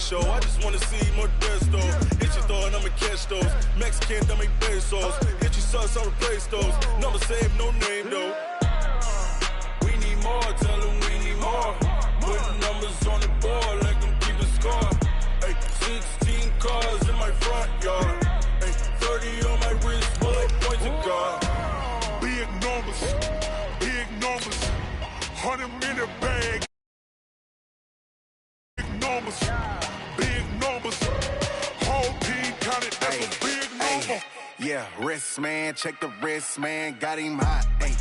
show. I just wanna see more desto. Hit your throw and I'ma catch those. Mexican, I make pesos. Hit your sauce, I replace those. Number save, no name though. We need more, tell them we need more. Putting numbers on the board, let them keep a score. Ay, 16 cars in my front yard. Ay, 30 on my wrist, bullet points of God. Big numbers, 100-minute bag. Big numbers, whole team counted, that's a big number. Yeah, wrist man, check the wrist man, got him hot. Ay,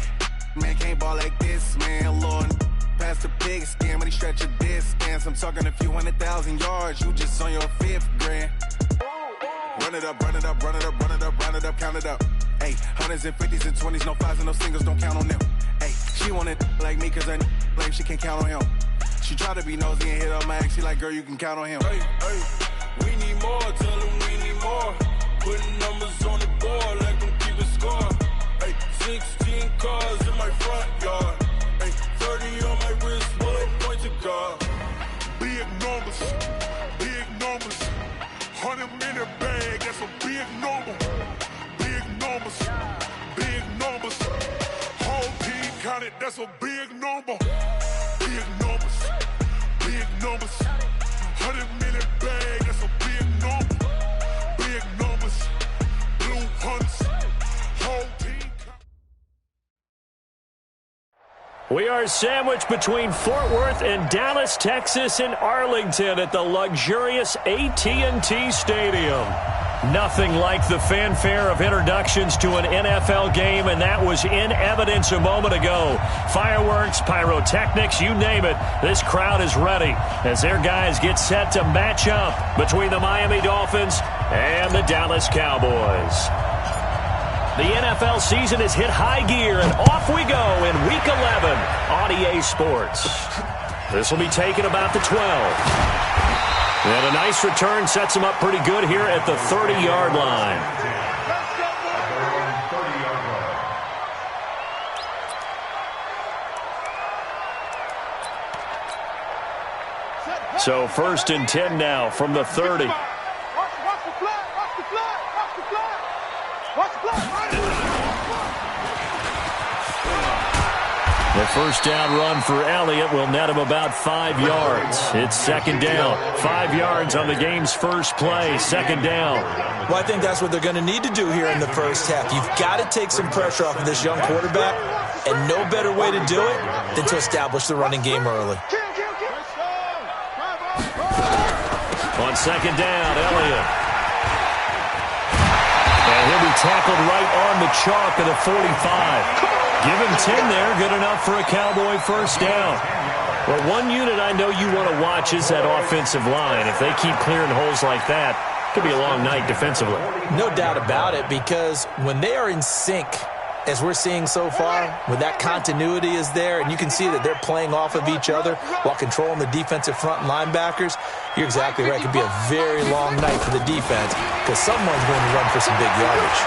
man can't ball like this, man. Lord, past the pig skin when he stretch a distance. I'm talking a few 100,000 yards, you just on your 5th grand. Run it up, run it up, run it up, run it up, run it up, count it up. Ay, 100s and 50s and 20s, no 5s and no singles, don't count on them. Ay, she want it like me cause her blame, she can't count on him. She try to be nosy and hit up my ex, she like, girl, you can count on him. Hey, hey, we need more, tell them we need more. Putting numbers on the board, let them keep a score. Hey, 16 cars in my front yard. Hey, 30 on my wrist, bullet points of God. Big numbers, 100-minute bag, that's a big number. Big numbers, whole team counted, that's a big number. Big numbers, 100-minute bag, that's a big number. Big numbers, blue hunts, whole team. We are sandwiched between Fort Worth and Dallas, Texas, and Arlington at the luxurious AT&T Stadium. Nothing like the fanfare of introductions to an NFL game, and that was in evidence a moment ago. Fireworks, pyrotechnics, you name it. This crowd is ready as their guys get set to match up between the Miami Dolphins and the Dallas Cowboys. The NFL season has hit high gear, and off we go in Week 11 on EA Sports. This will be taken about the 12. And a nice return sets him up pretty good here at the 30-yard line. So 1st and 10 now from the 30. The first down run for Elliott will net him about 5 yards. It's 2nd down. 5 yards on the game's first play. 2nd down. Well, I think that's what they're going to need to do here in the first half. You've got to take some pressure off of this young quarterback, and no better way to do it than to establish the running game early. On 2nd down, Elliott. And he'll be tackled right on the chalk of the 45. Give him 10 there, good enough for a Cowboy first down. Well, one unit I know you want to watch is that offensive line. If they keep clearing holes like that, it could be a long night defensively. No doubt about it, because when they are in sync, as we're seeing so far, when that continuity is there, and you can see that they're playing off of each other while controlling the defensive front linebackers, you're exactly right. It could be a very long night for the defense because someone's going to run for some big yardage.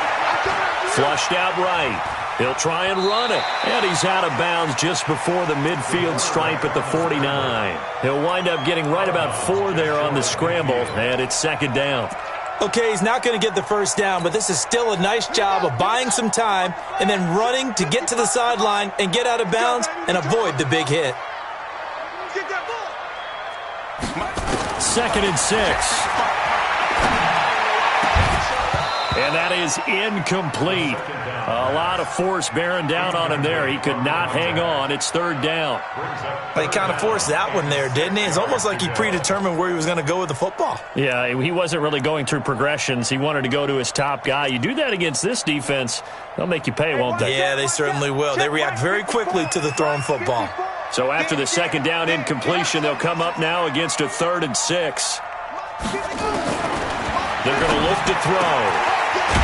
Flushed out right. He'll try and run it. And he's out of bounds just before the midfield stripe at the 49. He'll wind up getting right about 4 there on the scramble, and it's 2nd down. Okay, he's not going to get the first down, but this is still a nice job of buying some time and then running to get to the sideline and get out of bounds and avoid the big hit. 2nd and 6. And that is incomplete. A lot of force bearing down on him there. He could not hang on. It's 3rd down. He kind of forced that one there, didn't he? It's almost like he predetermined where he was going to go with the football. Yeah, he wasn't really going through progressions. He wanted to go to his top guy. You do that against this defense, they'll make you pay, won't they? Yeah, they certainly will. They react very quickly to the thrown football. So after the 2nd down incompletion, they'll come up now against a 3rd and 6. They're going to look to throw.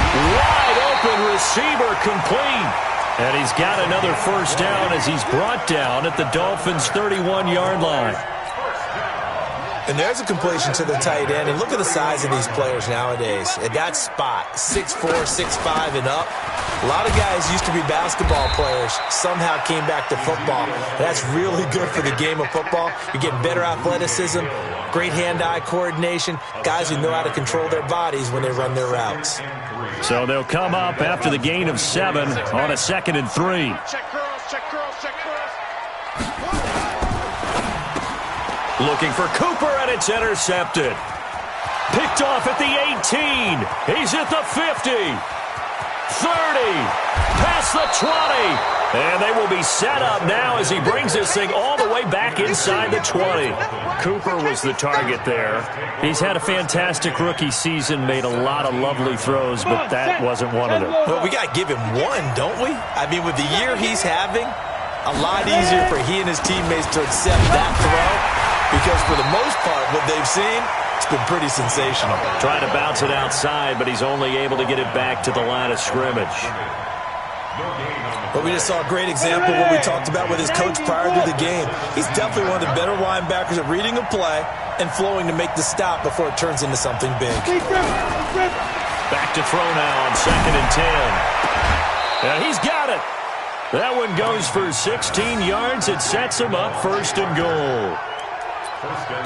Wide open receiver complete. And he's got another first down as he's brought down at the Dolphins' 31-yard line. And there's a completion to the tight end. And look at the size of these players nowadays. At that spot, 6'4", 6'5", and up. A lot of guys used to be basketball players, somehow came back to football. That's really good for the game of football. You're getting better athleticism, great hand-eye coordination, guys who know how to control their bodies when they run their routes. So they'll come up after the gain of 7 on a 2nd and 3. Looking for Cooper, and it's intercepted. Picked off at the 18. He's at the 50. 30. Past the 20. And they will be set up now as he brings this thing all the way back inside the 20. Cooper was the target there. He's had a fantastic rookie season, made a lot of lovely throws, but that wasn't one of them. Well, we got to give him one, don't we? I mean, with the year he's having, a lot easier for he and his teammates to accept that throw because for the most part, what they've seen, it's been pretty sensational. Trying to bounce it outside, but he's only able to get it back to the line of scrimmage. But we just saw a great example of what we talked about with his coach prior to the game. He's definitely one of the better linebackers at reading a play and flowing to make the stop before it turns into something big. Back to throw now on 2nd and 10. And he's got it. That one goes for 16 yards. It sets him up 1st and goal.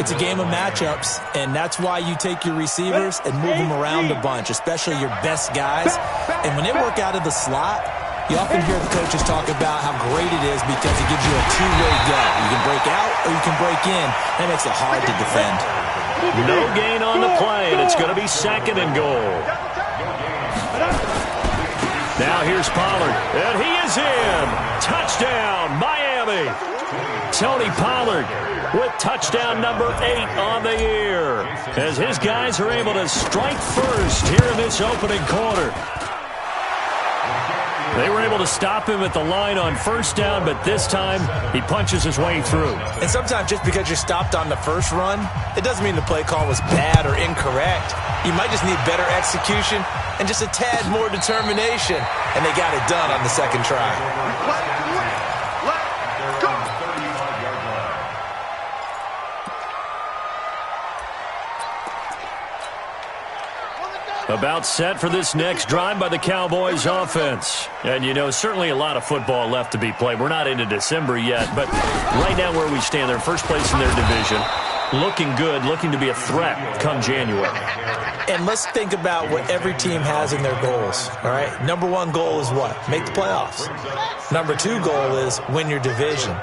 It's a game of matchups, and that's why you take your receivers and move them around a bunch, especially your best guys. And when they work out of the slot, you often hear the coaches talk about how great it is because it gives you a two-way go. You can break out or you can break in. That makes it hard to defend. No gain on the play, and it's going to be 2nd and goal. Now here's Pollard, and he is in. Touchdown, Miami. Tony Pollard with touchdown number 8 on the year as his guys are able to strike first here in this opening quarter. They were able to stop him at the line on 1st down, but this time he punches his way through. And sometimes just because you're stopped on the first run, it doesn't mean the play call was bad or incorrect. You might just need better execution and just a tad more determination, and they got it done on the 2nd try. About set for this next drive by the Cowboys offense. And, you know, certainly a lot of football left to be played. We're not into December yet, but right now where we stand, they're first place in their division. Looking good, looking to be a threat come January. And let's think about what every team has in their goals, all right? Number 1 goal is what? Make the playoffs. Number 2 goal is win your division.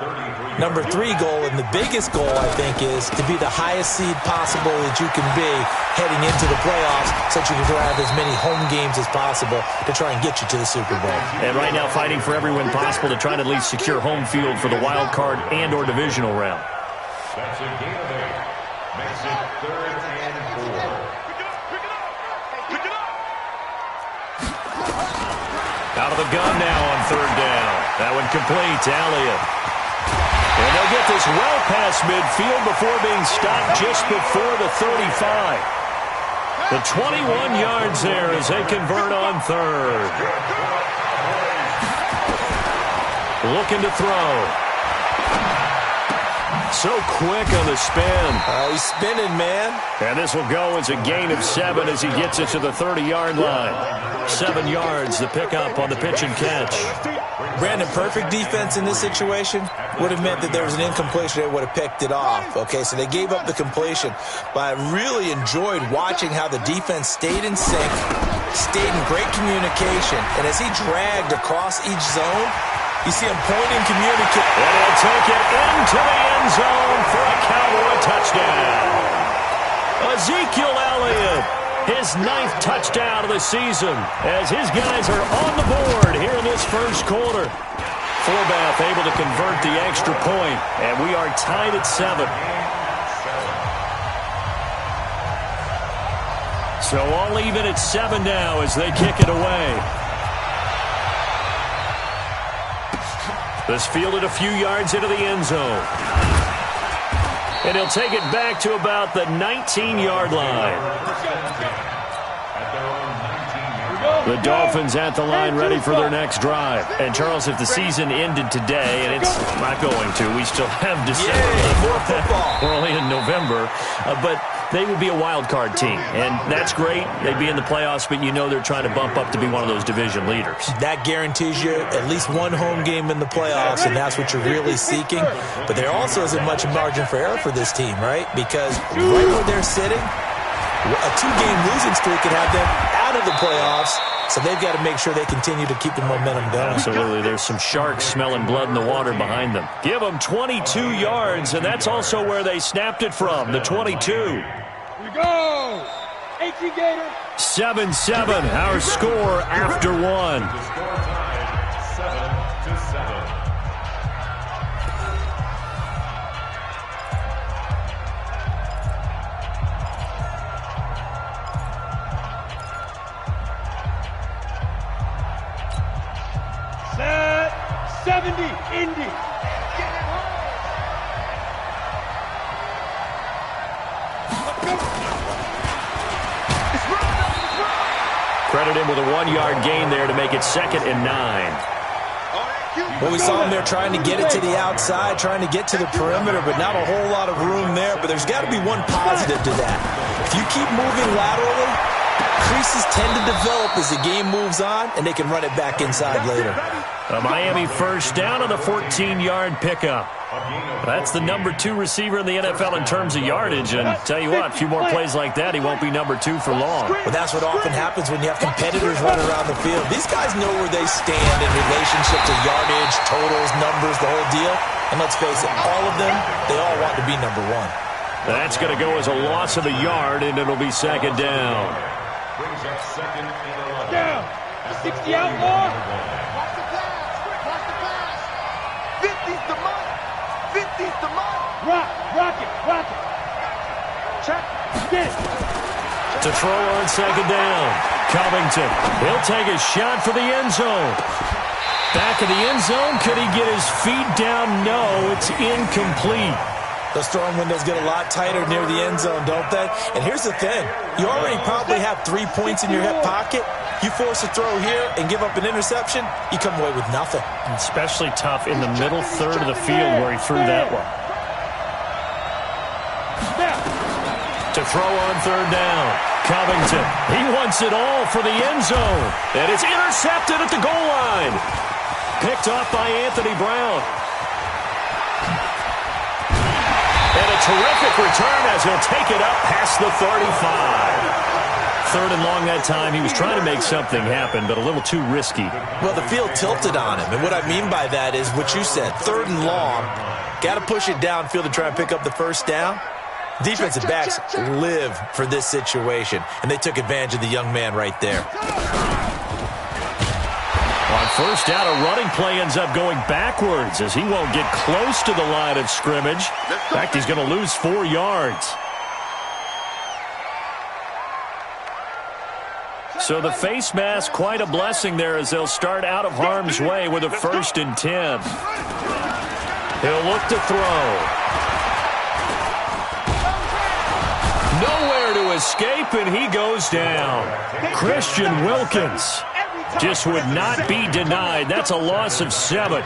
Number 3 goal, and the biggest goal, I think, is to be the highest seed possible that you can be heading into the playoffs so that you can have as many home games as possible to try and get you to the Super Bowl. And right now fighting for every win possible to try to at least secure home field for the wild card and or divisional round. That's a gain of 8. Makes it 3rd and 4. Out of the gun now on 3rd down. That one complete to Elliott. And they'll get this well past midfield before being stopped just before the 35. The 21 yards there as they convert on 3rd. Looking to throw. So quick on the spin. He's spinning, man. And this will go as a gain of 7 as he gets it to the 30-yard line. 7 yards, the pickup on the pitch and catch. Brandon, perfect defense in this situation would have meant that there was an incompletion. They would have picked it off. Okay, so they gave up the completion. But I really enjoyed watching how the defense stayed in sync, stayed in great communication. And as he dragged across each zone, you see him pointing, communicating. And he'll take it into the end zone for a Cowboy touchdown. Ezekiel Elliott, his 9th touchdown of the season, as his guys are on the board here in this 1st quarter. Forbath able to convert the extra point, and we are tied at 7. So all even at 7 now as they kick it away. This fielded a few yards into the end zone. And he'll take it back to about the 19-yard line. The Dolphins at the line ready for their next drive. And, Charles, if the season ended today, and it's not going to, we still have December. Yay, more football. We're only in November. But they would be a wild card team, and that's great. They'd be in the playoffs, but you know they're trying to bump up to be one of those division leaders. That guarantees you at least one home game in the playoffs, and that's what you're really seeking. But there also isn't much margin for error for this team, right? Because right where they're sitting, a 2-game losing streak could have them out of the playoffs. So they've got to make sure they continue to keep the momentum going. Absolutely. There's some sharks smelling blood in the water behind them. Give them 22 yards, and that's also where they snapped it from, the 22. Here we go. 18 Gator. 7-7, our score after one. The score tied 7-7. Set 70, Indy. Credit him with a 1-yard gain there to make it 2nd and 9. Well, we saw him there trying to get it to the outside, trying to get to the perimeter, but not a whole lot of room there. But there's got to be one positive to that. If you keep moving laterally, creases tend to develop as the game moves on, and they can run it back inside later. A Miami first down on the 14-yard pickup. That's the number 2 receiver in the NFL in terms of yardage, and tell you what, a few more plays like that, he won't be number 2 for long. Well, that's what often happens when you have competitors running around the field. These guys know where they stand in relationship to yardage, totals, numbers, the whole deal. And let's face it, all of them, they all want to be number 1. That's going to go as a loss of a yard, and it'll be 2nd down. Brings up 2nd and 11. Down. 60 outlaw. Watch the pass. Watch the pass. 50's the money. 50's the money. Rock it. Check. Get it. To throw on 2nd down. Covington. He'll take a shot for the end zone. Back of the end zone. Could he get his feet down? No, it's incomplete. Those throwing windows get a lot tighter near the end zone, don't they? And here's the thing. You already probably have 3 points in your hip pocket. You force a throw here and give up an interception, you come away with nothing. Especially tough in the middle third of the field where he threw that one. To throw on 3rd down. Covington. He wants it all for the end zone. And it's intercepted at the goal line. Picked off by Anthony Brown. And a terrific return as he'll take it up past the 35. 3rd and long that time. He was trying to make something happen, but a little too risky. Well, the field tilted on him. And what I mean by that is what you said. 3rd and long. Got to push it downfield to try and pick up the first down. Defensive backs live for this situation, and they took advantage of the young man right there. On 1st down, a running play ends up going backwards as he won't get close to the line of scrimmage. In fact, he's going to lose 4 yards. So the face mask, quite a blessing there as they'll start out of harm's way with a 1st and 10. He'll look to throw. Nowhere to escape, and he goes down. Christian Wilkins just would not be denied. That's a loss of 7.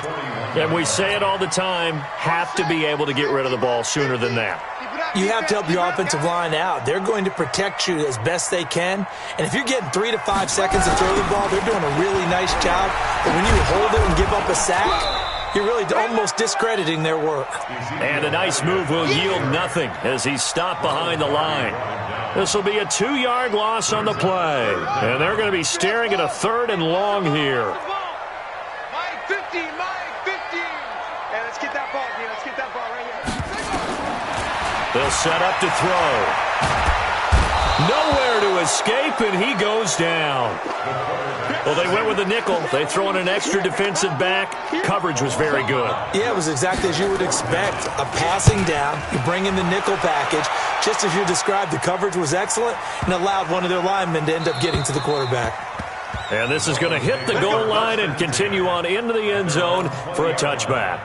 And we say it all the time, have to be able to get rid of the ball sooner than that. You have to help your offensive line out. They're going to protect you as best they can. And if you're getting 3 to 5 seconds to throw the ball, they're doing a really nice job. But when you hold it and give up a sack, you're really almost discrediting their work. And a nice move will yield nothing as he's stopped behind the line. This will be a 2-yard loss on the play. And they're going to be staring at a 3rd and long here. Mike 15, Mike 15. Hey, let's get that ball, man. Let's get that ball right here. They'll set up to throw. Nowhere to escape, and he goes down. Well, they went with the nickel. They throw in an extra defensive back. Coverage was very good. Yeah, it was exactly as you would expect. A passing down. You bring in the nickel package. Just as you described, the coverage was excellent and allowed one of their linemen to end up getting to the quarterback. And this is going to hit the goal line and continue on into the end zone for a touchback.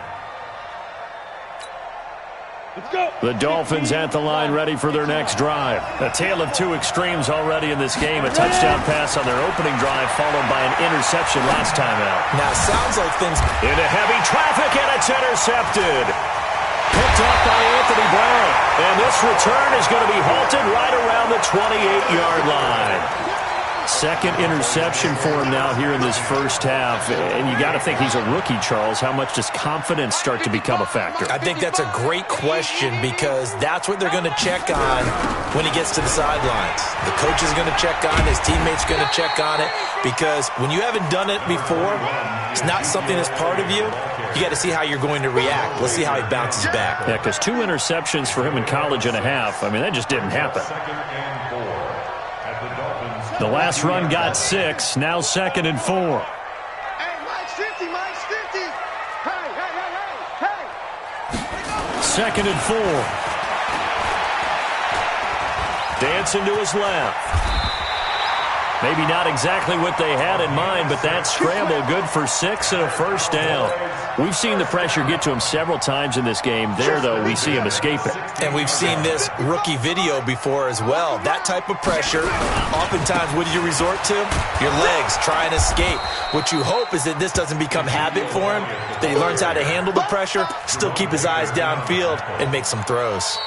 The Dolphins at the line ready for their next drive. A tale of 2 extremes already in this game. A touchdown pass on their opening drive followed by an interception last time out. Now, it sounds like things... Into heavy traffic, and it's intercepted. Picked Picked off by Anthony Brown. And this return is going to be halted right around the 28-yard line. Second interception for him now here in this first half. And you got to think he's a rookie, Charles. How much does confidence start to become a factor? I think that's a great question because that's what they're going to check on when he gets to the sidelines. The coach is going to check on it. His teammates going to check on it because when you haven't done it before, it's not something that's part of you. You got to see how you're going to react. Let's see how he bounces back. Yeah, because 2 interceptions for him in college and a half. I mean, that just didn't happen. The last run got 6. Now 2nd and 4. Hey, Mike's 50, Mike's 50. Hey. 2nd and 4. Dancing to his left. Maybe not exactly what they had in mind, but that scramble good for 6 and a first down. We've seen the pressure get to him several times in this game. There, though, we see him escape it. And we've seen this rookie video before as well. That type of pressure, oftentimes, what do you resort to? Your legs, try and escape. What you hope is that this doesn't become habit for him, that he learns how to handle the pressure, still keep his eyes downfield, and make some throws.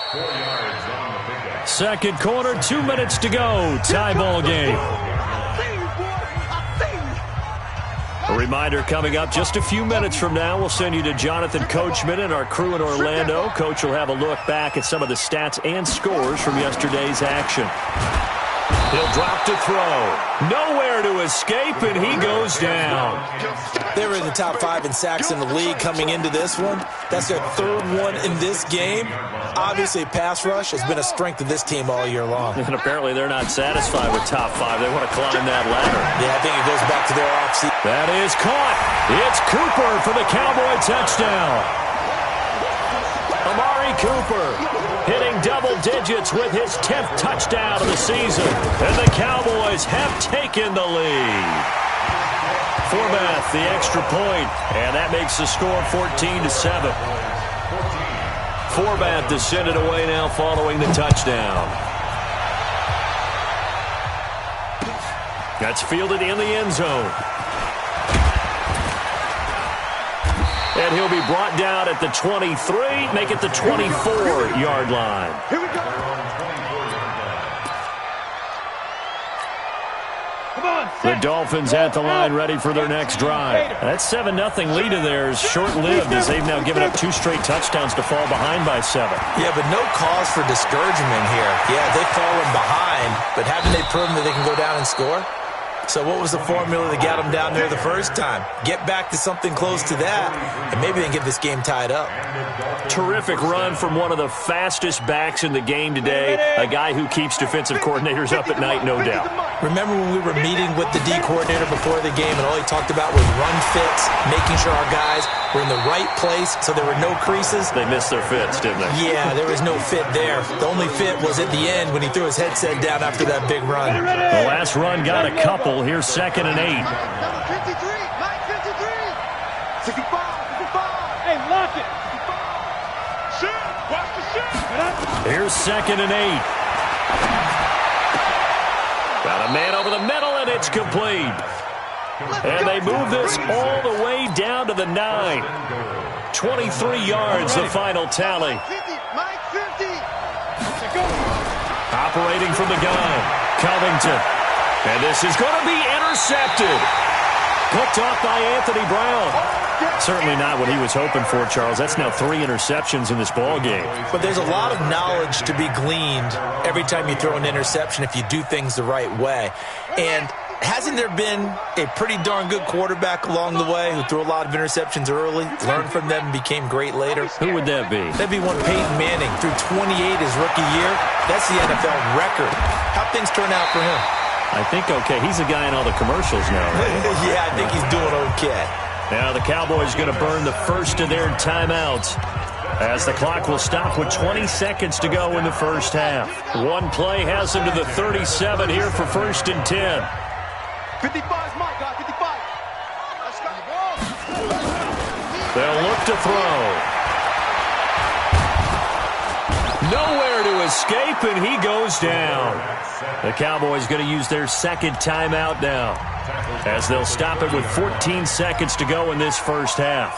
Second quarter, 2 minutes to go. Tie ball game. A reminder coming up just a few minutes from now. We'll send you to Jonathan Coachman and our crew in Orlando. Coach will have a look back at some of the stats and scores from yesterday's action. He'll drop to throw. Nowhere to escape, and he goes down. They were in the top 5 in sacks in the league coming into this one. That's their 3rd one in this game. Obviously, pass rush has been a strength of this team all year long. And apparently they're not satisfied with top 5. They want to climb that ladder. Yeah, I think it goes back to their offseason. That is caught. It's Cooper for the Cowboy touchdown. Amari Cooper hitting double digits with his 10th touchdown of the season. And the Cowboys have taken the lead. Forbath, the extra point, and that makes the score 14-7. Forbath to send it away now following the touchdown. That's fielded in the end zone. And he'll be brought down at the 23, make it the 24-yard line. Here we go. The Dolphins at the line ready for their next drive. That 7-0 lead of theirs short-lived as they've now given up 2 straight touchdowns to fall behind by 7. Yeah, but no cause for discouragement here. Yeah, they've fallen behind, but haven't they proven that they can go down and score? So what was the formula that got them down there the first time? Get back to something close to that, and maybe they can get this game tied up. Terrific run from one of the fastest backs in the game today, a guy who keeps defensive coordinators up at night, no doubt. Remember when we were meeting with the D coordinator before the game, and all he talked about was run fits, making sure our guys were in the right place so there were no creases? They missed their fits, didn't they? Yeah, there was no fit there. The only fit was at the end when he threw his headset down after that big run. The last run got a couple. Here's 2nd and 8. Number 53, Mike 53. 65. Hey, lock it. Shit, watch the shit. Here's 2nd and 8. Got a man over the middle, and it's complete. And they move this all the way down to the 9. 23 yards, the final tally. Mike 50. Operating from the gun, Covington. And this is going to be intercepted. Picked off by Anthony Brown. Certainly not what he was hoping for, Charles. That's now 3 interceptions in this ball game. But there's a lot of knowledge to be gleaned every time you throw an interception if you do things the right way. And hasn't there been a pretty darn good quarterback along the way who threw a lot of interceptions early, learned from them, and became great later? Who would that be? That'd be one Peyton Manning. Threw 28 his rookie year. That's the NFL record. How'd things turn out for him? I think okay. He's a guy in all the commercials now, right? Yeah, I think he's doing okay. Now the Cowboys going to burn the first of their timeouts as the clock will stop with 20 seconds to go in the first half. One play has them to the 37 here for 1st and 10. 55's Mike, 55. Let's go. They'll look to throw. Nowhere to escape, and he goes down. The Cowboys going to use their 2nd timeout now as they'll stop it with 14 seconds to go in this first half.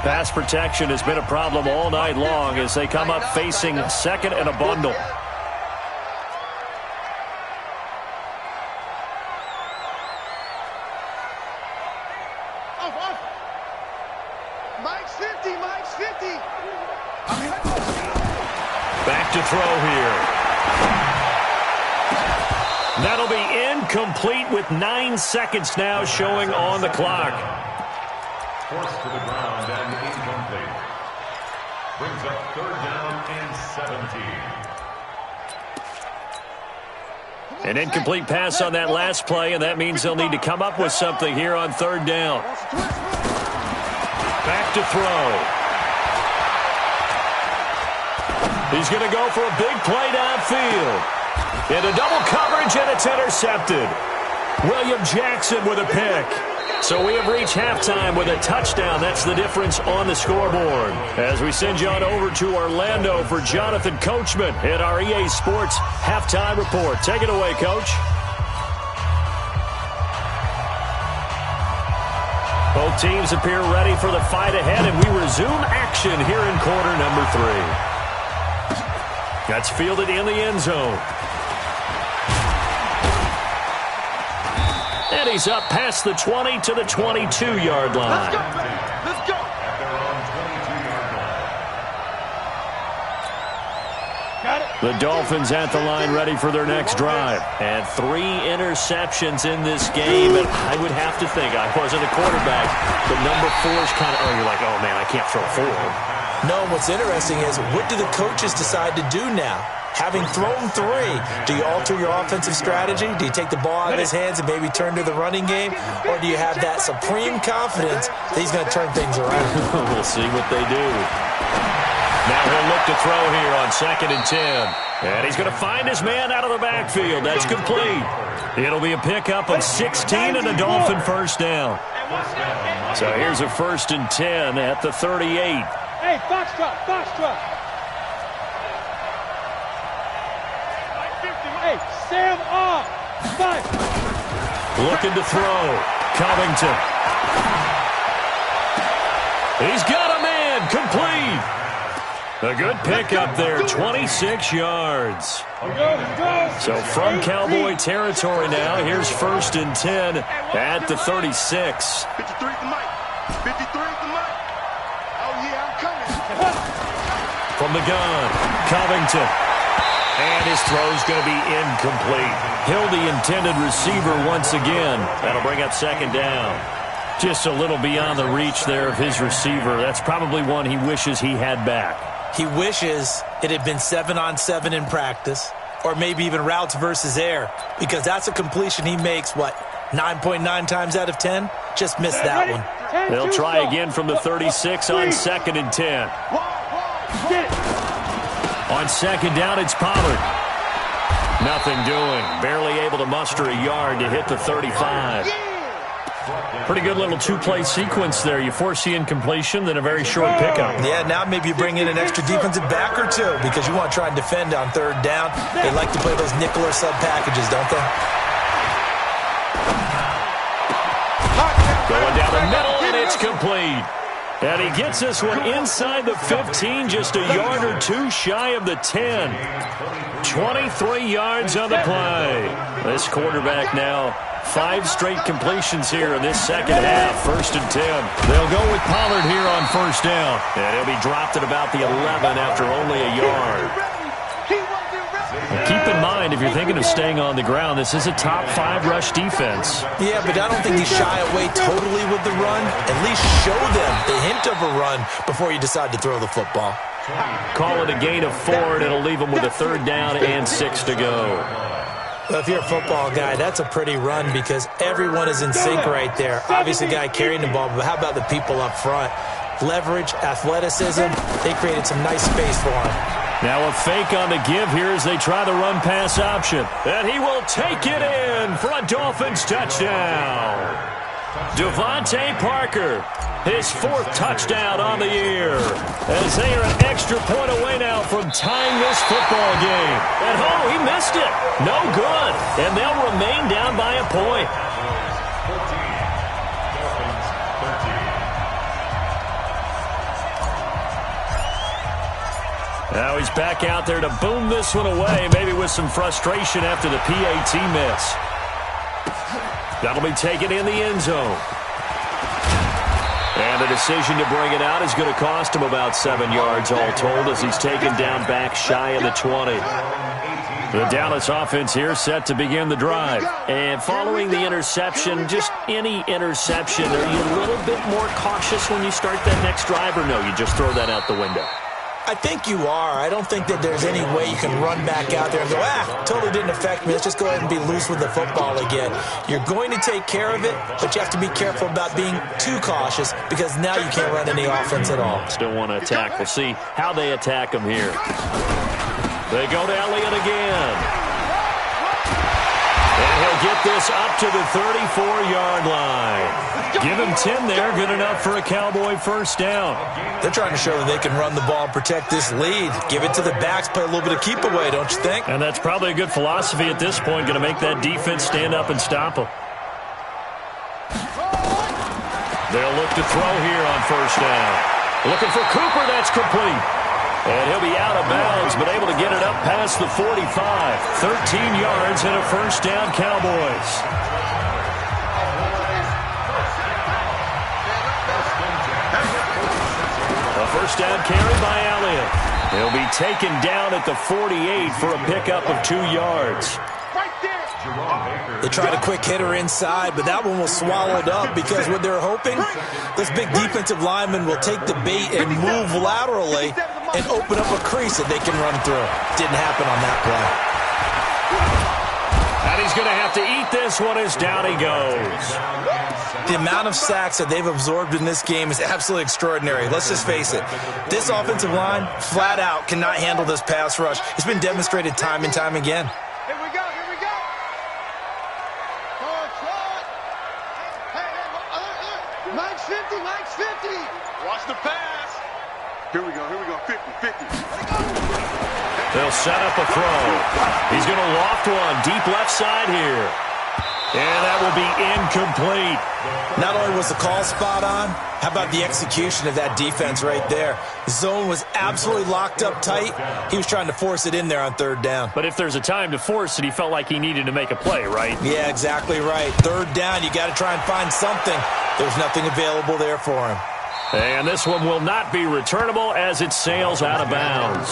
Pass protection has been a problem all night long as they come up facing second and a bundle. Mike's 50, Mike's 50. Back to throw here. That'll be incomplete with 9 seconds now showing on the clock. Forced to the ground and incomplete. Brings up 3rd down and 17. An incomplete pass on that last play, and that means they'll need to come up with something here on 3rd down. Back to throw. He's going to go for a big play downfield. Into double coverage, and it's intercepted. William Jackson with a pick. So we have reached halftime with a touchdown. That's the difference on the scoreboard. As we send you on over to Orlando for Jonathan Coachman at our EA Sports Halftime Report. Take it away, Coach. Both teams appear ready for the fight ahead, and we resume action here in quarter number 3. That's fielded in the end zone. And he's up past the 20 to the 22-yard line. Let's go, let's go. At their own 22-yard line. The Dolphins at the line ready for their next drive. And 3 interceptions in this game. And I would have to think, I wasn't a quarterback, but number 4 is kind of, you're like, oh, man, I can't throw 4. No, what's interesting is what do the coaches decide to do now? Having thrown 3, do you alter your offensive strategy? Do you take the ball out of his hands and maybe turn to the running game? Or do you have that supreme confidence that he's going to turn things around? We'll see what they do. Now he'll look to throw here on 2nd and 10. And he's going to find his man out of the backfield. That's complete. It'll be a pickup of 16 and a Dolphin first down. So here's a 1st and 10 at the 38. Hey, Foxtrot, Foxtrot. Hey, Sam off. 5. Looking to throw. Covington. He's got a man. Complete. A good pickup there. 26 yards. So from Cowboy territory now, here's 1st and 10 at the 36. 53 at the mic. 53 at the mic. Oh, yeah, I'm coming. From the gun, Covington. And his throw's going to be incomplete. Hill, the intended receiver once again. That'll bring up 2nd down. Just a little beyond the reach there of his receiver. That's probably one he wishes he had back. He wishes it had been 7-on-7 in practice, or maybe even routes versus air, because that's a completion he makes, 9.9 times out of 10? Just missed that one. They'll try again from the 36 on 2nd and 10. On 2nd down, it's Pollard. Nothing doing. Barely able to muster a yard to hit the 35. Pretty good little 2-play sequence there. You force the incompletion, then a very short pickup. Yeah, now maybe you bring in an extra defensive back or 2 because you want to try and defend on 3rd down. They like to play those nickel or sub packages, don't they? Going down the middle, and it's complete. And he gets this one inside the 15, just a yard or 2 shy of the 10. 23 yards on the play. This quarterback now 5 straight completions here in this second half. 1st and 10. They'll go with Pollard here on 1st down. And he'll be dropped at about the 11 after only a yard. Keep in mind, if you're thinking of staying on the ground, this is a top 5 rush defense. Yeah, but I don't think you shy away totally with the run. At least show them the hint of a run before you decide to throw the football. Call it a gain of 4, and it'll leave them with a 3rd down and 6 to go. Well, if you're a football guy, that's a pretty run because everyone is in sync right there. Obviously, the guy carrying the ball, but how about the people up front? Leverage, athleticism, they created some nice space for him. Now a fake on the give here as they try the run-pass option. And he will take it in for a Dolphins touchdown. Devontae Parker, his 4th touchdown on the year. As they are an extra point away now from tying this football game. And he missed it. No good. And they'll remain down by a point. Now he's back out there to boom this one away, maybe with some frustration after the PAT miss. That'll be taken in the end zone. And the decision to bring it out is going to cost him about 7 yards all told as he's taken down back shy of the 20. The Dallas offense here set to begin the drive. And following the interception, just any interception, are you a little bit more cautious when you start that next drive, or no, you just throw that out the window? I think you are. I don't think that there's any way you can run back out there and go, totally didn't affect me. Let's just go ahead and be loose with the football again. You're going to take care of it, but you have to be careful about being too cautious because now you can't run any offense at all. Still want to attack. We'll see how they attack him here. They go to Elliott again. And he'll get this up to the 34-yard line. Give him 10 there, good enough for a Cowboy first down. They're trying to show that they can run the ball and protect this lead. Give it to the backs, play a little bit of keep away, don't you think? And that's probably a good philosophy at this point, going to make that defense stand up and stop them. They'll look to throw here on first down. Looking for Cooper, that's complete. And he'll be out of bounds, but able to get it up past the 45. 13 yards and a first down, Cowboys. A first down carry by Elliott. He'll be taken down at the 48 for a pickup of 2 yards. They tried a quick hitter inside, but that one was swallowed up because what they're hoping, this big defensive lineman will take the bait and move laterally and open up a crease that they can run through. Didn't happen on that play. And he's going to have to eat this one as down he goes. The amount of sacks that they've absorbed in this game is absolutely extraordinary. Let's just face it. This offensive line, flat out, cannot handle this pass rush. It's been demonstrated time and time again. Here we go, here we go. Hey, Mike's 50, Mike's 50. Watch the pass. Here we go, 50. They'll set up a throw. He's going to loft one deep left side here. And that will be incomplete. Not only was the call spot on, how about the execution of that defense right there? The zone was absolutely locked up tight. He was trying to force it in there on third down. But if there's a time to force it, he felt like he needed to make a play, right? Yeah, exactly right. Third down, you got to try and find something. There's nothing available there for him. And this one will not be returnable as it sails out of bounds.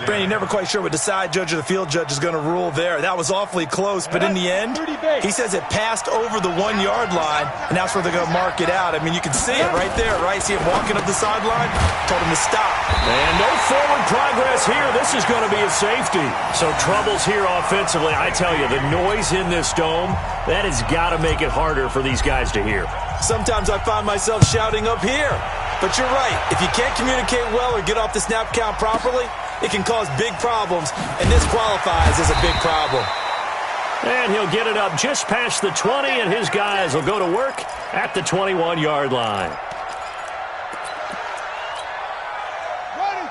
Brandon, you're never quite sure what the side judge or the field judge is going to rule there. That was awfully close, but in the end, he says it passed over the 1 yard line, and that's where they're going to mark it out. I mean, you can see it right there, right? See him walking up the sideline? Told him to stop. And no forward progress here. This is going to be a safety. So troubles here offensively. I tell you, the noise in this dome, that has got to make it harder for these guys to hear. Sometimes I find myself shouting up here. But you're right. If you can't communicate well or get off the snap count properly, it can cause big problems, and this qualifies as a big problem. And he'll get it up just past the 20, and his guys will go to work at the 21-yard line.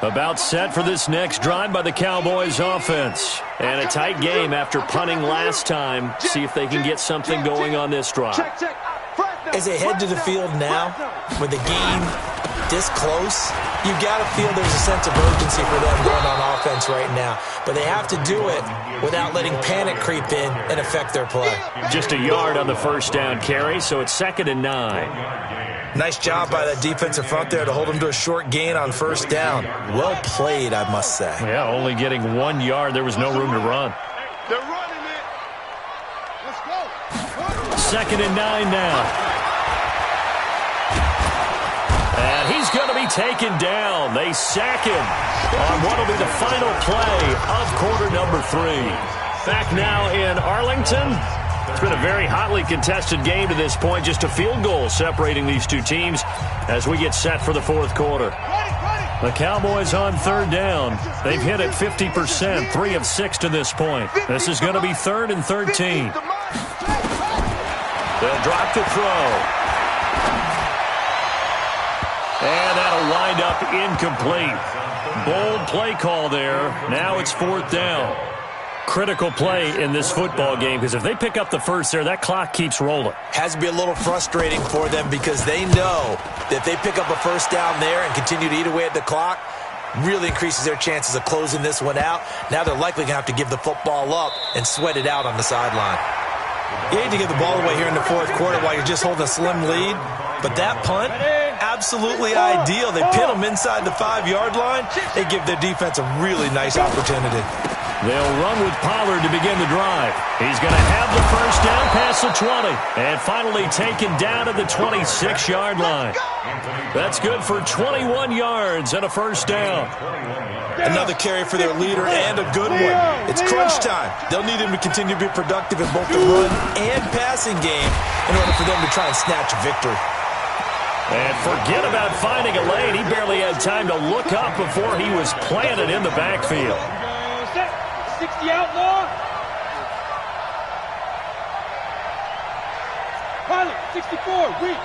About set for this next drive by the Cowboys offense. And a tight game after punting last time. See if they can get something going on this drive. As they head to the field now, with the game this close, you got to feel there's a sense of urgency for them going on offense right now. But they have to do it without letting panic creep in and affect their play. Just a yard on the first down carry, so it's 2nd and 9. Nice job by that defensive front there to hold them to a short gain on first down. Well played, I must say. Yeah, only getting 1 yard. There was no room to run. They're running it. Let's go. 2nd and 9 now. And he's going to be taken down. They sack him on what will be the final play of quarter number 3. Back now in Arlington. It's been a very hotly contested game to this point. Just a field goal separating these two teams as we get set for the fourth quarter. The Cowboys on third down. They've hit it 50%, 3 of 6 to this point. This is going to be 3rd and 13. They'll drop to throw. And that'll wind up incomplete. Bold play call there. Now it's 4th down. Critical play in this football game because if they pick up the first there, that clock keeps rolling. Has to be a little frustrating for them because they know that if they pick up a first down there and continue to eat away at the clock, really increases their chances of closing this one out. Now they're likely going to have to give the football up and sweat it out on the sideline. You hate to give the ball away here in the fourth quarter while you're just holding a slim lead, but that punt, absolutely ideal. They pin them inside the 5-yard line. They give their defense a really nice opportunity. They'll run with Pollard to begin the drive. He's going to have the first down past the 20. And finally taken down at the 26-yard line. That's good for 21 yards and a first down. Another carry for their leader and a good one. It's crunch time. They'll need him to continue to be productive in both the run and passing game in order for them to try and snatch a victory. And forget about finding a lane. He barely had time to look up before he was planted in the backfield. 60 outlaw. Pilot, 64, weak.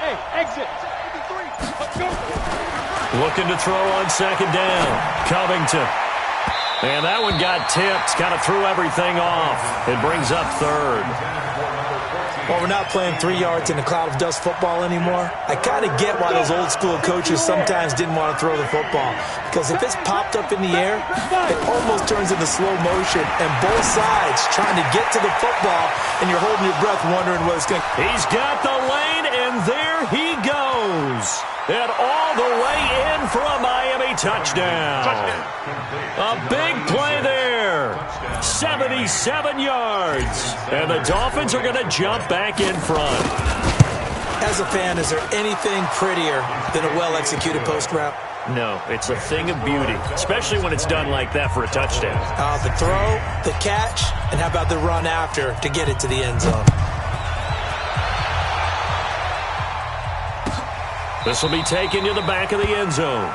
Hey, exit. Let's go. Looking to throw on second down. Covington. And that one got tipped. Kind of threw everything off. It brings up third. Well, we're not playing 3 yards in a cloud of dust football anymore. I kind of get why those old school coaches sometimes didn't want to throw the football. Because if it's popped up in the air, it almost turns into slow motion. And both sides trying to get to the football, and you're holding your breath wondering what it's going to... He's got the lane, and there he goes. And all the way in for a Miami touchdown. A big play there. 77 yards. And the Dolphins are going to jump back in front. As a fan, is there anything prettier than a well-executed post route? No, it's a thing of beauty, especially when it's done like that for a touchdown. The throw, the catch, and how about the run after to get it to the end zone? This will be taken to the back of the end zone.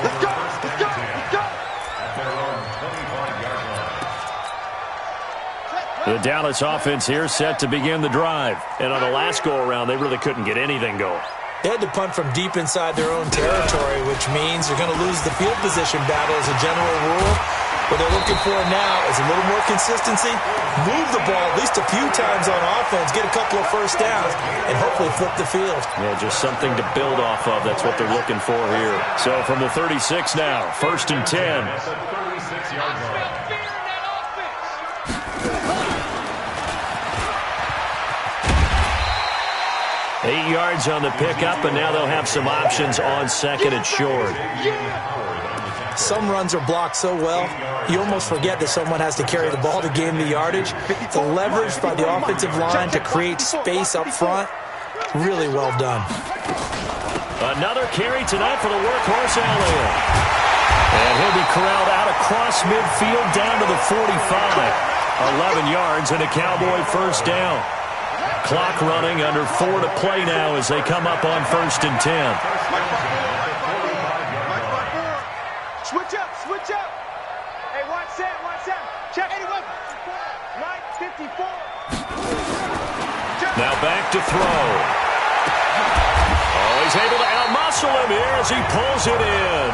Let's go! Let's go! Let's go! The Dallas offense here set to begin the drive. And on the last go-around, they really couldn't get anything going. They had to punt from deep inside their own territory, which means they're going to lose the field position battle as a general rule. What they're looking for now is a little more consistency, move the ball at least a few times on offense, get a couple of first downs, and hopefully flip the field. Yeah, just something to build off of. That's what they're looking for here. So from the 36 now, 1st and 10. 36-yard line. 8 yards on the pickup, and now they'll have some options on second and short. Some runs are blocked so well, you almost forget that someone has to carry the ball to gain the yardage. The leverage by the offensive line to create space up front, really well done. Another carry tonight for the workhorse Elliott. And he'll be corralled out across midfield down to the 45. 11 yards and a Cowboy first down. Clock running, under 4 to play now as they come up on 1st and 10. Switch up, switch up. Hey, watch that. Check. 81. Mike, 54. Check. Now back to throw. Oh, he's able to outmuscle him here as he pulls it in.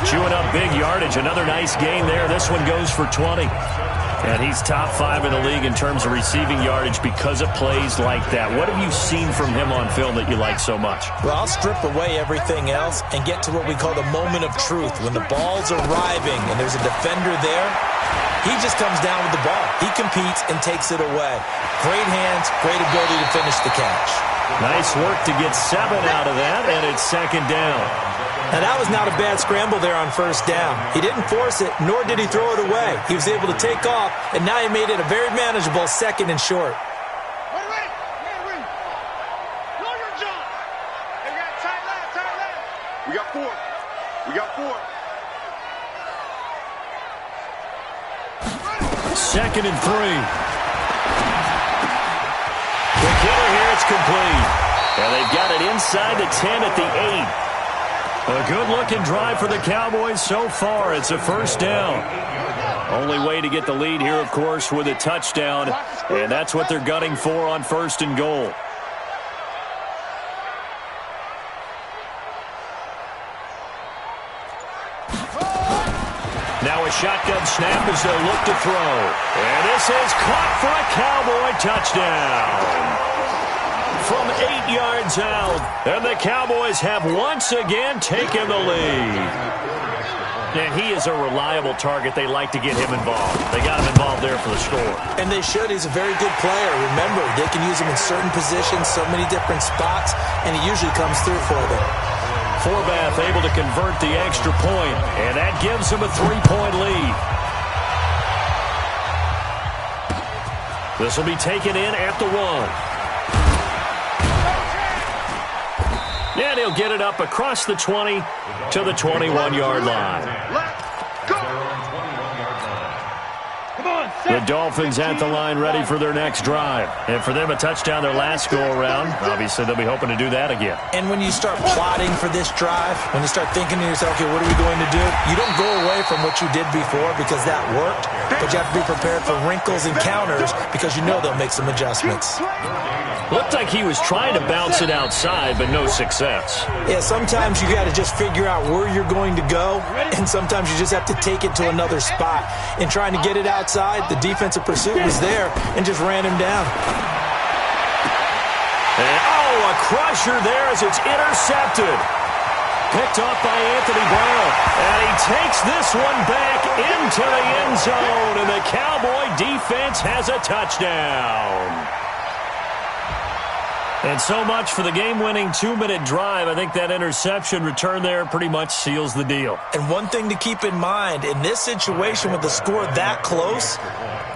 Chewing up big yardage. Another nice gain there. This one goes for 20. And he's top 5 in the league in terms of receiving yardage because of plays like that. What have you seen from him on film that you like so much? Well, I'll strip away everything else and get to what we call the moment of truth. When the ball's arriving and there's a defender there, he just comes down with the ball. He competes and takes it away. Great hands, great ability to finish the catch. Nice work to get 7 out of that, and it's second down. Now, that was not a bad scramble there on first down. He didn't force it, nor did he throw it away. He was able to take off, and now he made it a very manageable second and short. Ready. Know your job. Hey, we got tight left. We got 4. Second and 3. The killer here, it's complete. And they've got it inside the 10 at the 8. A good-looking drive for the Cowboys so far. It's a first down. Only way to get the lead here, of course, with a touchdown. And that's what they're gunning for on 1st and goal. Now a shotgun snap as they'll look to throw. And this is caught for a Cowboy touchdown. from 8 yards out. And the Cowboys have once again taken the lead. And he is a reliable target. They like to get him involved. They got him involved there for the score. And they should. He's a very good player. Remember, they can use him in certain positions, so many different spots, and he usually comes through for them. Forbath able to convert the extra point, and that gives him a 3-point lead. This will be taken in at the 1. And he'll get it up across the 20 to the 21-yard line. The Dolphins at the line ready for their next drive. And for them, a touchdown their last go-around. Obviously, they'll be hoping to do that again. And when you start plotting for this drive, when you start thinking to yourself, okay, what are we going to do? You don't go away from what you did before because that worked, but you have to be prepared for wrinkles and counters because you know they'll make some adjustments. Looked like he was trying to bounce it outside, but no success. Yeah, sometimes you got to just figure out where you're going to go, and sometimes you just have to take it to another spot. In trying to get it outside, the defensive pursuit was there and just ran him down. And, a crusher there as it's intercepted. Picked off by Anthony Brown. And he takes this one back into the end zone, and the Cowboy defense has a touchdown. And so much for the game-winning 2-minute drive. I think that interception return there pretty much seals the deal. And one thing to keep in mind, in this situation with the score that close,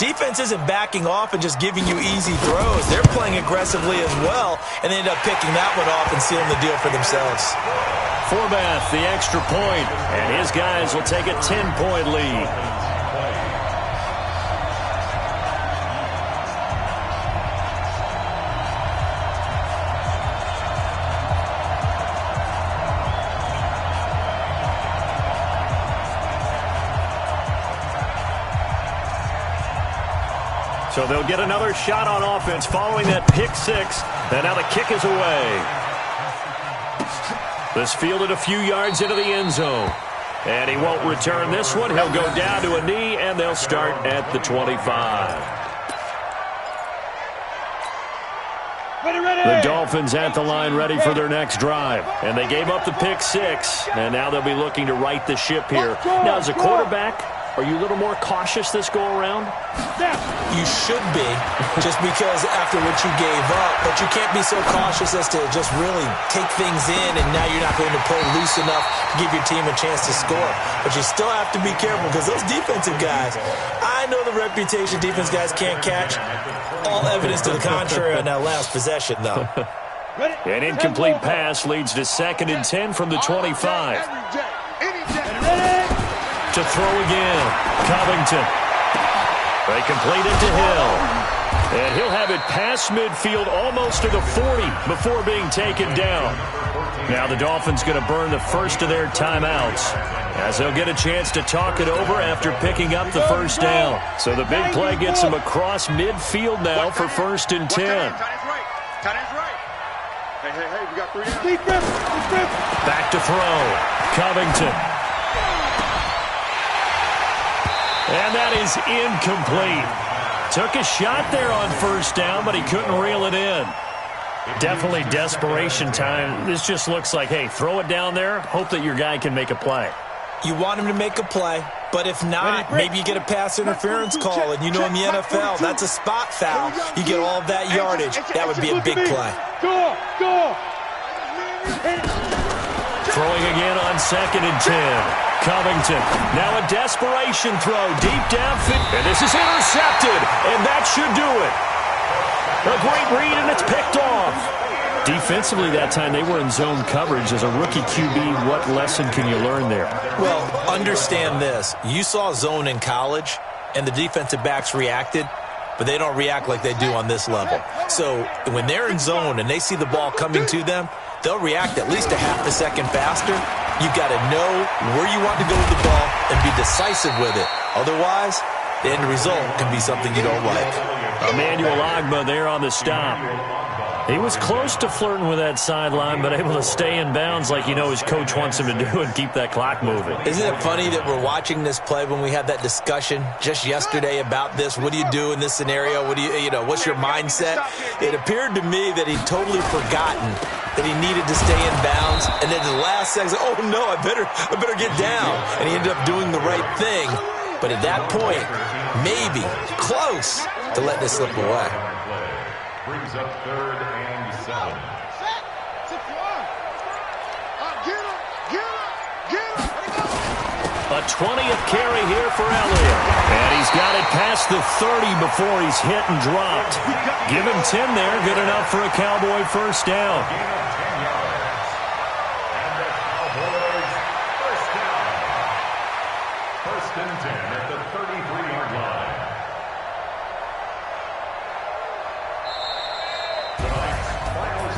defense isn't backing off and just giving you easy throws. They're playing aggressively as well, and they end up picking that one off and sealing the deal for themselves. Forbath, the extra point, and his guys will take a 10-point lead. So they'll get another shot on offense following that pick six. And now the kick is away. This fielded a few yards into the end zone. And he won't return this one. He'll go down to a knee, and they'll start at the 25. The Dolphins at the line ready for their next drive. And they gave up the pick six. And now they'll be looking to right the ship here. Now, as a quarterback, are you a little more cautious this go-around? You should be, just because after what you gave up. But you can't be so cautious as to just really take things in, and now you're not going to play loose enough to give your team a chance to score. But you still have to be careful because those defensive guys, I know the reputation defense guys can't catch. All evidence to the contrary on that last possession, though. An incomplete pass leads to 2nd and 10 from the 25. To throw again, Covington. They complete it to Hill. And he'll have it past midfield almost to the 40 before being taken down. Now the Dolphins going to burn the first of their timeouts as they'll get a chance to talk it over after picking up the first down. So the big play gets them across midfield now for 1st and 10. Hey, we got 3 down. Back to throw. Covington. And that is incomplete. Took a shot there on 1st down, but he couldn't reel it in. Definitely desperation time. This just looks like, hey, throw it down there, hope that your guy can make a play. You want him to make a play, but if not, maybe you get a pass interference call, and you know in the NFL, that's a spot foul. You get all of that yardage. That would be a big play. Go! Throwing again on 2nd and 10. Covington, now a desperation throw deep downfield. And this is intercepted, and that should do it. A great read, and it's picked off. Defensively that time, they were in zone coverage. As a rookie QB, what lesson can you learn there? Well, understand this. You saw zone in college, and the defensive backs reacted, but they don't react like they do on this level. So when they're in zone and they see the ball coming to them, they'll react at least a half a second faster. You've got to know where you want to go with the ball and be decisive with it. Otherwise, the end result can be something you don't like. Emmanuel Ogbah there on the stop. He was close to flirting with that sideline, but able to stay in bounds like his coach wants him to do and keep that clock moving. Isn't it funny that we're watching this play when we had that discussion just yesterday about this? What do you do in this scenario? What do what's your mindset? It appeared to me that he'd totally forgotten that he needed to stay in bounds, and then the last second, oh no, I better get down. And he ended up doing the right thing. But at that point, maybe close to let this slip away. Brings up 3rd and 7. A 20th carry here for Elliott. And he's got it past the 30 before he's hit and dropped. Give him 10 there. Good enough for a Cowboy first down. Gain of 10 yards. And the Cowboys first down. 1st and 10 at the 33-yard line.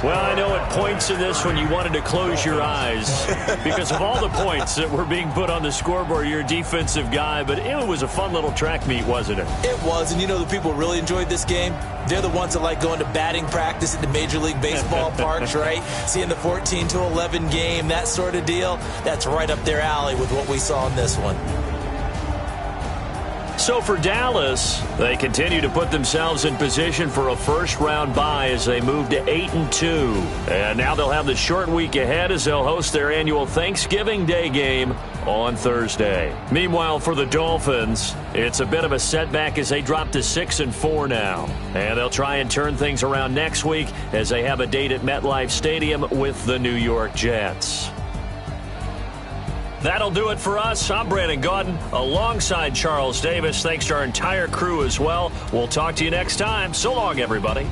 Well, I know at points in this when you wanted to close your eyes because of all the points that were being put on the scoreboard. You're a defensive guy, but it was a fun little track meet, wasn't it? It was, and the people really enjoyed this game? They're the ones that like going to batting practice at the Major League Baseball parks, right? Seeing the 14-11 game, that sort of deal. That's right up their alley with what we saw in this one. So for Dallas, they continue to put themselves in position for a first-round bye as they move to 8-2. And now they'll have the short week ahead as they'll host their annual Thanksgiving Day game on Thursday. Meanwhile, for the Dolphins, it's a bit of a setback as they drop to 6-4 now. And they'll try and turn things around next week as they have a date at MetLife Stadium with the New York Jets. That'll do it for us. I'm Brandon Gaudin alongside Charles Davis. Thanks to our entire crew as well. We'll talk to you next time. So long, everybody.